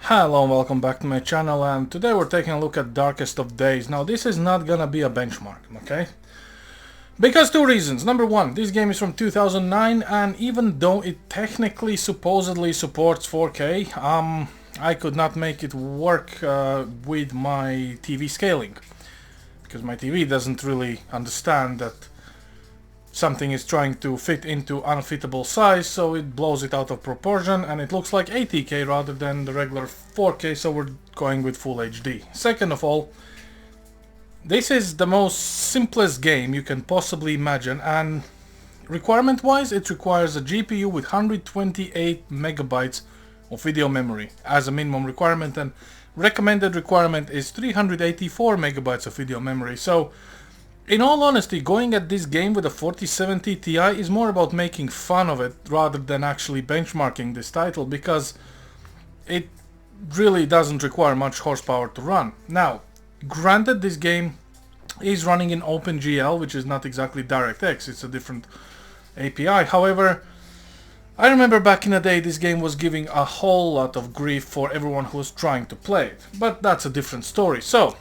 Hello and welcome back to my channel, and today we're taking a look at Darkest of Days. Now this is not gonna be a benchmark, okay? Because two reasons. Number one, this game is from 2009, and even though it technically supposedly supports 4K, I could not make it work with my TV scaling. Because my TV doesn't really understand that something is trying to fit into unfitable size, so it blows it out of proportion and it looks like 80K rather than the regular 4K, so we're going with Full HD. Second of all, this is the most simplest game you can possibly imagine, and requirement wise it requires a GPU with 128 megabytes of video memory as a minimum requirement, and recommended requirement is 384 megabytes of video memory. So in all honesty, going at this game with a 4070 Ti is more about making fun of it rather than actually benchmarking this title, because it really doesn't require much horsepower to run. Now, granted, this game is running in OpenGL, which is not exactly DirectX, it's a different API. However, I remember back in the day this game was giving a whole lot of grief for everyone who was trying to play it, but that's a different story. So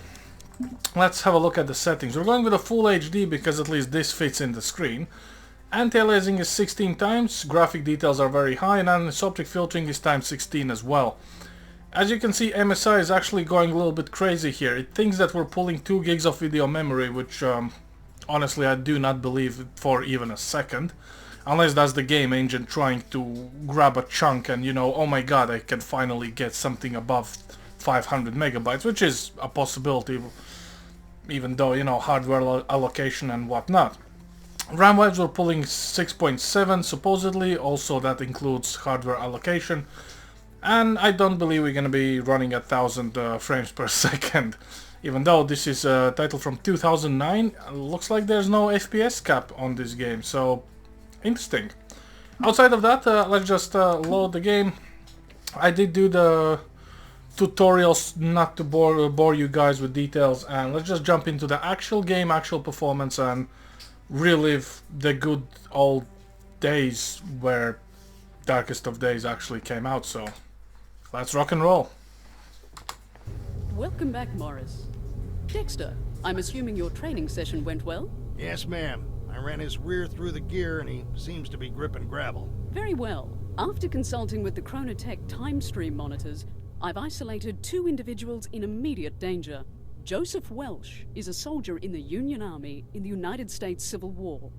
let's have a look at the settings. We're going with a Full HD because at least this fits in the screen. Anti-aliasing is 16 times, graphic details are very high, and anisotropic filtering is times 16 as well. As you can see, MSI is actually going a little bit crazy here. It thinks that we're pulling 2 gigs of video memory, which honestly I do not believe it for even a second. Unless that's the game engine trying to grab a chunk and, you know, oh my god, I can finally get something above 500 megabytes, which is a possibility, even though, you know, hardware allocation and whatnot. RAM-wise we're pulling 6.7 supposedly, also that includes hardware allocation, and I don't believe we're gonna be running at 1000 frames per second. Even though this is a title from 2009, looks like there's no FPS cap on this game, so interesting. Outside of that, let's just load the game. I did do the tutorials not to bore you guys with details, and let's just jump into the actual game, actual performance, and relive the good old days where Darkest of Days actually came out. So let's rock and roll. Welcome back, Morris. Dexter, I'm assuming your training session went well? Yes, ma'am. I ran his rear through the gear and he seems to be gripping gravel. Very well. After consulting with the Chronotech time stream monitors, I've isolated 2 individuals in immediate danger. Joseph Welsh is a soldier in the Union Army in the United States Civil War.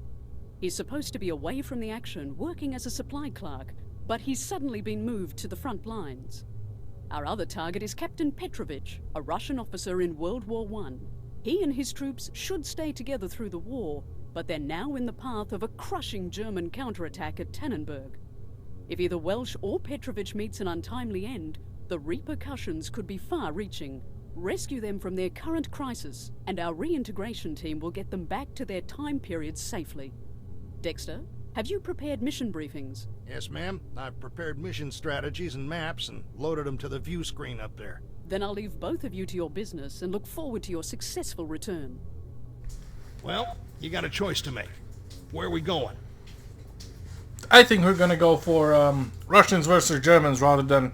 He's supposed to be away from the action, working as a supply clerk, but he's suddenly been moved to the front lines. Our other target is Captain Petrovich, a Russian officer in World War I. He and his troops should stay together through the war, but they're now in the path of a crushing German counterattack at Tannenberg. If either Welsh or Petrovich meets an untimely end, the repercussions could be far-reaching. Rescue them from their current crisis, and our reintegration team will get them back to their time period safely. Dexter, have you prepared mission briefings? Yes, ma'am. I've prepared mission strategies and maps and loaded them to the view screen up there. Then I'll leave both of you to your business and look forward to your successful return. Well, you got a choice to make. Where are we going? I think we're gonna go for Russians versus Germans rather than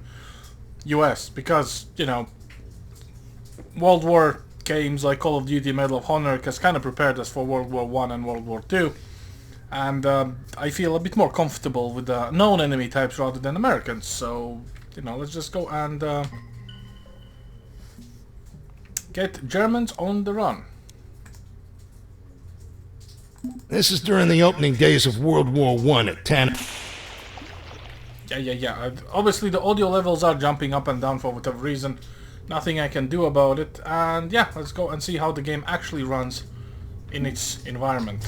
US, because, you know, World War games like Call of Duty, Medal of Honor has kind of prepared us for World War I and World War II, and I feel a bit more comfortable with the known enemy types rather than Americans, so, you know, let's just go and get Germans on the run. This is during the opening days of World War I at Tannenberg. Yeah. Obviously the audio levels are jumping up and down for whatever reason. Nothing I can do about it. And yeah, let's go and see how the game actually runs in its environment.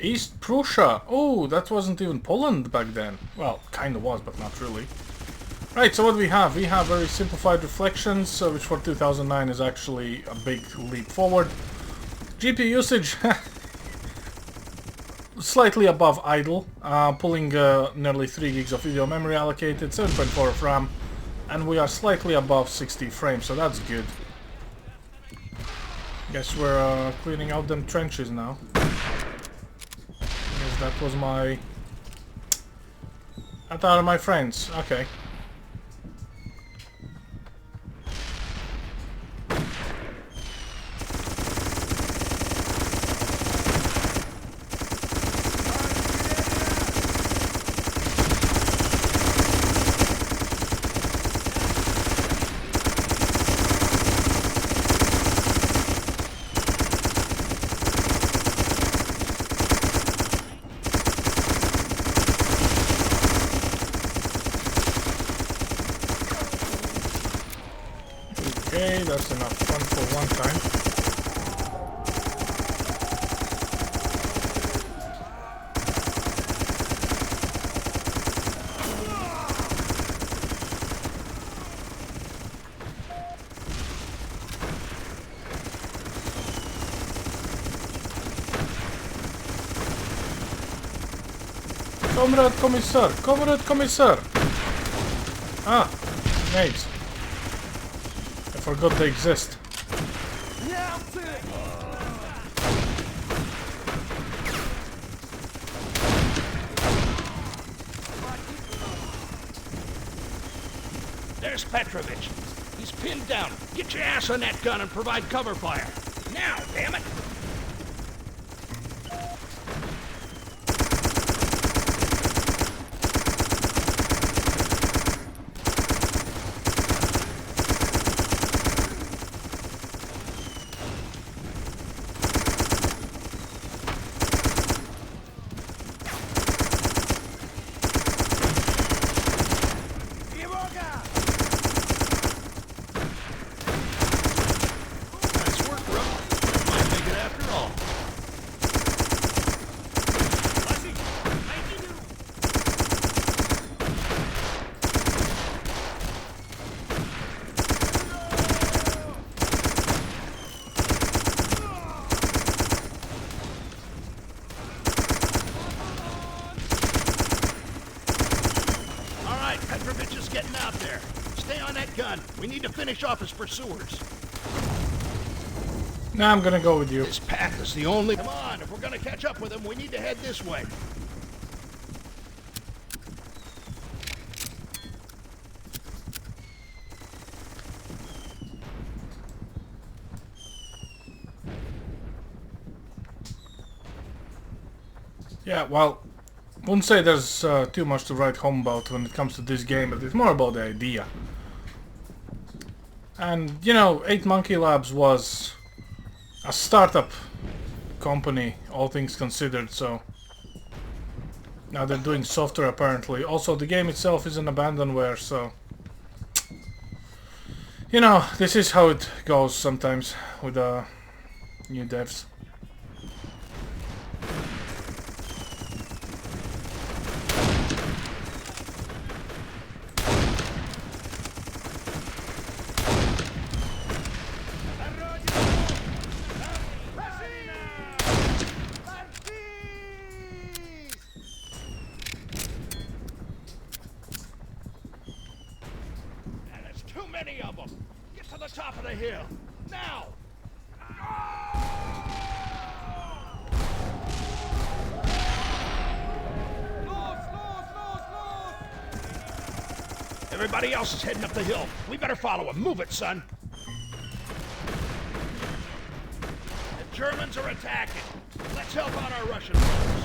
East Prussia. Oh, that wasn't even Poland back then. Well, kind of was, but not really. Right, so what do we have? We have very simplified reflections, which for 2009 is actually a big leap forward. GPU usage, slightly above idle, pulling nearly 3 gigs of video memory allocated, 7.4 of RAM, And we are slightly above 60 frames, so that's good. Guess we're cleaning out them trenches now. Guess that was my... I thought of my friends. Okay. Okay, that's enough fun for one time. Comrade Commissar! Comrade Commissar! Ah, grenades. I forgot they exist. There's Petrovich. He's pinned down. Get your ass on that gun and provide cover fire. Now, damn it! Nice work, bro. Might make it after all. All right, Petrovich is getting out there. Stay on that gun. We need to finish off his pursuers. Now I'm gonna go with you. This path is the only... Come on, if we're gonna catch up with him, we need to head this way. Yeah, well, wouldn't say there's too much to write home about when it comes to this game, but it's more about the idea. And, you know, 8 Monkey Labs was a startup company, all things considered, so... Now they're doing software, apparently. Also, the game itself is an abandonware, so... You know, this is how it goes sometimes with new devs. And there's too many of them. Get to the top of the hill. Now! Everybody else is heading up the hill. We better follow them. Move it, son. The Germans are attacking. Let's help out our Russian folks.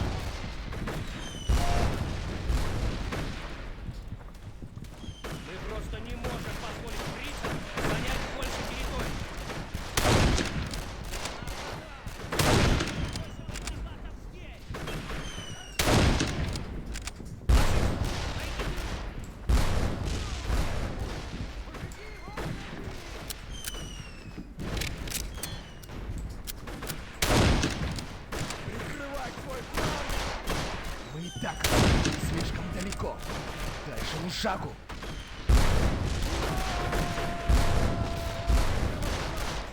Мы и так слишком далеко. Дальше ни шагу.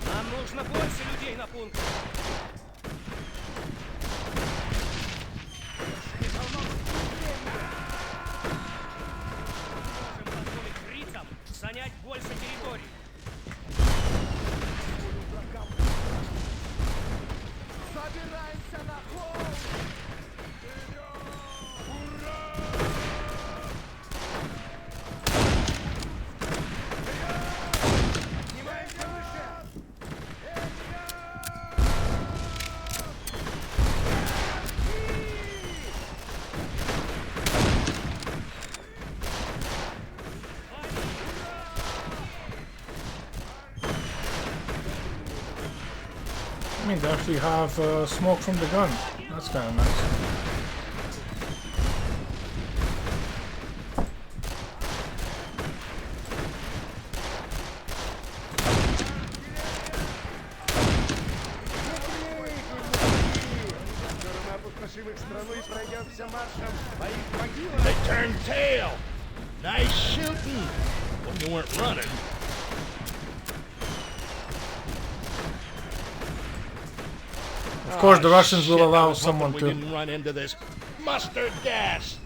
Нам нужно больше людей на пункт. Можем позволить фрицам I mean, they actually have smoke from the gun. That's kind of nice. They turned tail. Nice shooting. When you weren't running. Of course, the Russians will Shit, I allow was hoping someone we to. didn't run into this mustard gas.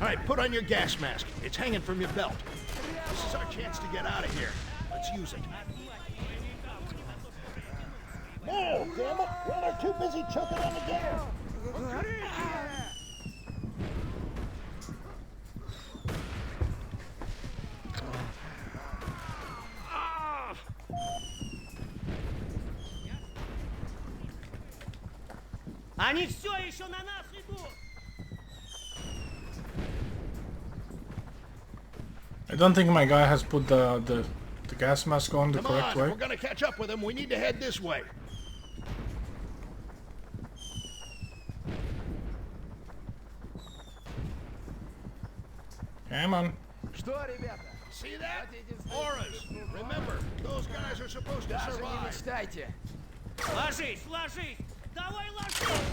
All right, put on your gas mask. It's hanging from your belt. This is our chance to get out of here. Let's use it. No, damn it! We're too busy choking on the gas. Они все еще на нас идут! I don't think my guy has put the gas mask on the Come correct on, way. if we're gonna catch up with them, we need to head this way. Come on. Что, ребята? See that? Auras. Remember, those guys are supposed to Даже не survive. мечтайте. Ложись, ложись! Давай ложись!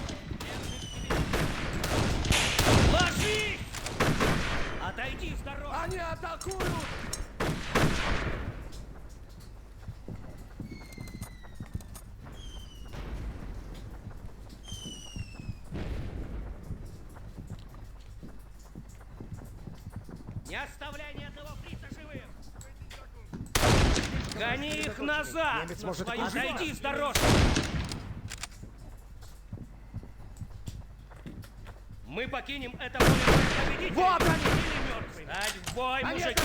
Ложись! Отойди с дороги! Они атакуют! Не оставляй ни одного фрица живым! Гони их назад! Немец может Отойди с дороги! Мы покинем это поле победителей! Вот они! Или мертвые! Стать в бой, Они мужики!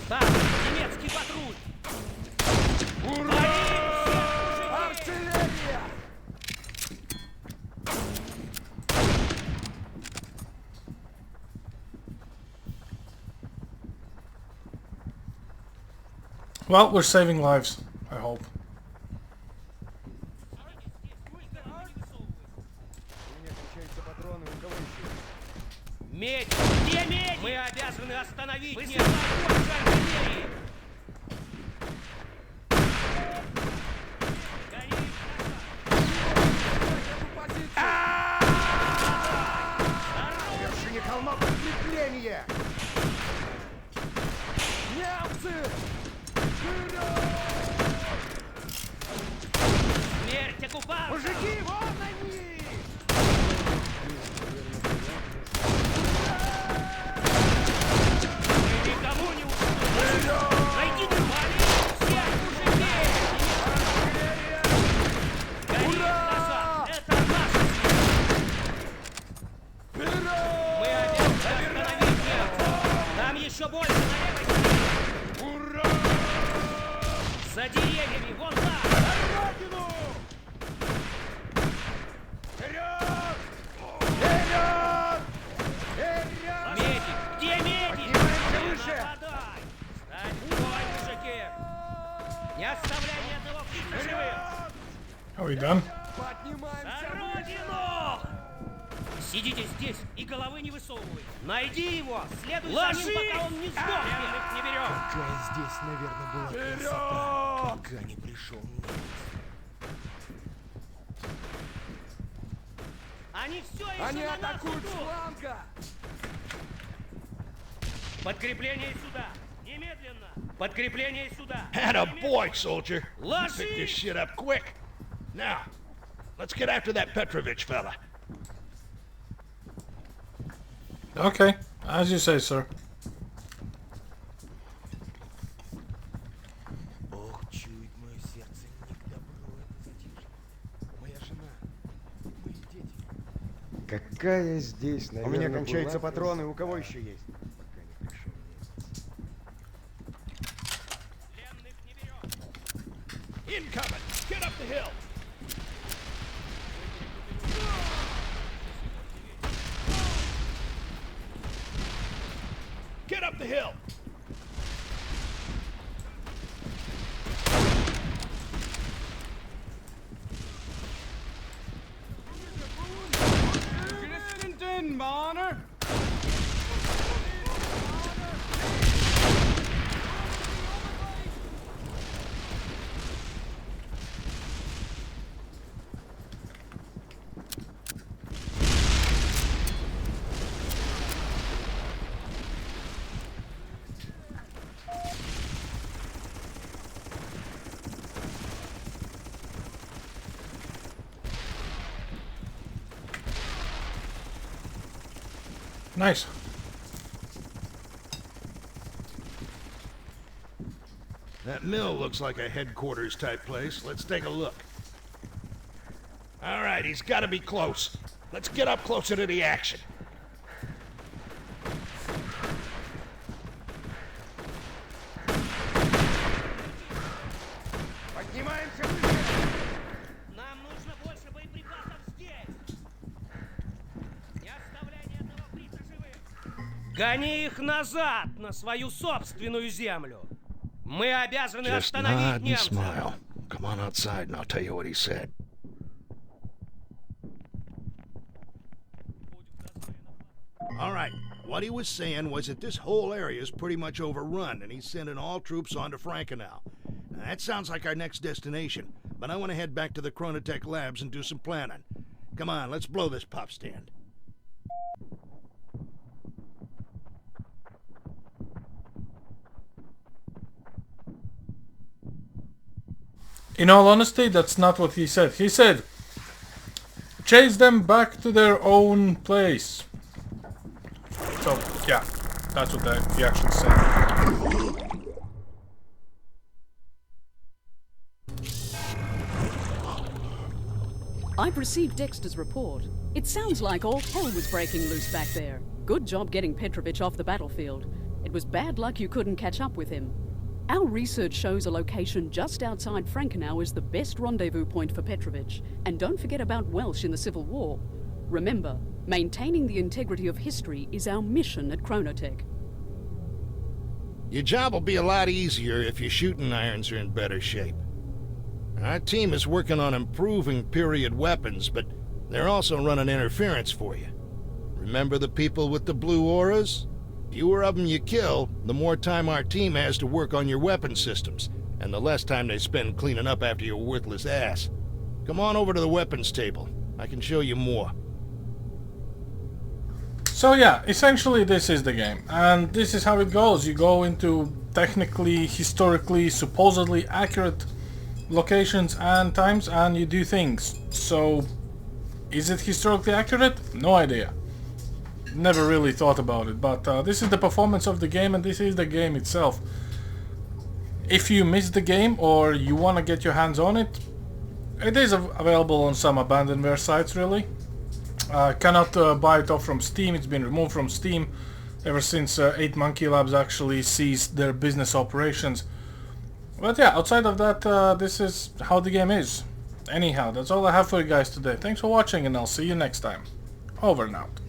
Так, немецкий патруль! Артиллерия! Well, we're saving lives. I hope. Медь! Где медь? Мы обязаны остановить немцев! Больше артиллерии! Гони их На вершине холма подкрепление! Немцы! Вперед! смерть оккупантам! Мужики, вон они! Мы никому не уступим! Найдите всех мужики! Гони их назад! Это наша смерть! Мы обязаны остановить немцев! Там еще больше на этой стороне! Ура! За деревьями! Вон там! Вперед! Вперед! Вперед! Медик! Где медик? Поднимаемся выше! Нападай! Стань в бой, мужики! Не оставляй ни одного фрица живым! Are we done? Поднимаемся За выше! родину! Сидите здесь и головы не высовывайте. Найди его! Следуй за ним, пока он не сдохнет! Их не берем! Какая здесь, наверное, была красота, пока не пришел немец. Они все еще Они на нас атакуют с идут! фланга! Подкрепление сюда! Немедленно! Подкрепление сюда! Atta boy, soldier. You Ложись! picked this shit up quick. Now, let's get after that Petrovich fella. Okay, as you say, sir. Ох, чует мое сердце, не к добру это затишье. Моя жена, мои дети. Какая здесь, У наверное, меня кончаются была патроны, у кого еще есть? пока не пришел немец. Пленных не берем! Incoming! Get up the hill! Get up the hill! Nice. That mill looks like a headquarters type place. Let's take a look. All right, he's got to be close. Let's get up closer to the action. Поднимаемся выше! Нам нужно больше боеприпасов здесь! Не оставляй ни одного фрица живым! Гони их назад, на свою собственную землю! Мы обязаны Just остановить nod and немцев! smile. Come on outside and I'll tell you what he said. All right, what he was saying was that this whole area is pretty much overrun, and he's sending all troops on to Frankenau. Now, that sounds like our next destination, but I want to head back to the Chronotech labs and do some planning. Come on, let's blow this pop stand. In all honesty, that's not what he said. He said, chase them back to their own place. So, yeah, that's what he actually said. I've received Dexter's report. It sounds like all hell was breaking loose back there. Good job getting Petrovich off the battlefield. It was bad luck you couldn't catch up with him. Our research shows a location just outside Frankenau is the best rendezvous point for Petrovich. And don't forget about Welsh in the Civil War. Remember, maintaining the integrity of history is our mission at Chronotech. Your job will be a lot easier if your shooting irons are in better shape. Our team is working on improving period weapons, but they're also running interference for you. Remember the people with the blue auras? Fewer of them you kill, the more time our team has to work on your weapon systems, and the less time they spend cleaning up after your worthless ass. Come on over to the weapons table. I can show you more. So yeah, essentially this is the game, and this is how it goes. You go into technically, historically, supposedly accurate locations and times, and you do things. So, is it historically accurate? No idea. Never really thought about it, but this is the performance of the game, and this is the game itself. If you miss the game or you want to get your hands on it, it is available on some abandonware sites, really. Cannot buy it off from Steam. It's been removed from Steam ever since 8 Monkey Labs actually ceased their business operations. But yeah, outside of that, this is how the game is. Anyhow, that's all I have for you guys today. Thanks for watching, and I'll see you next time. Over and out.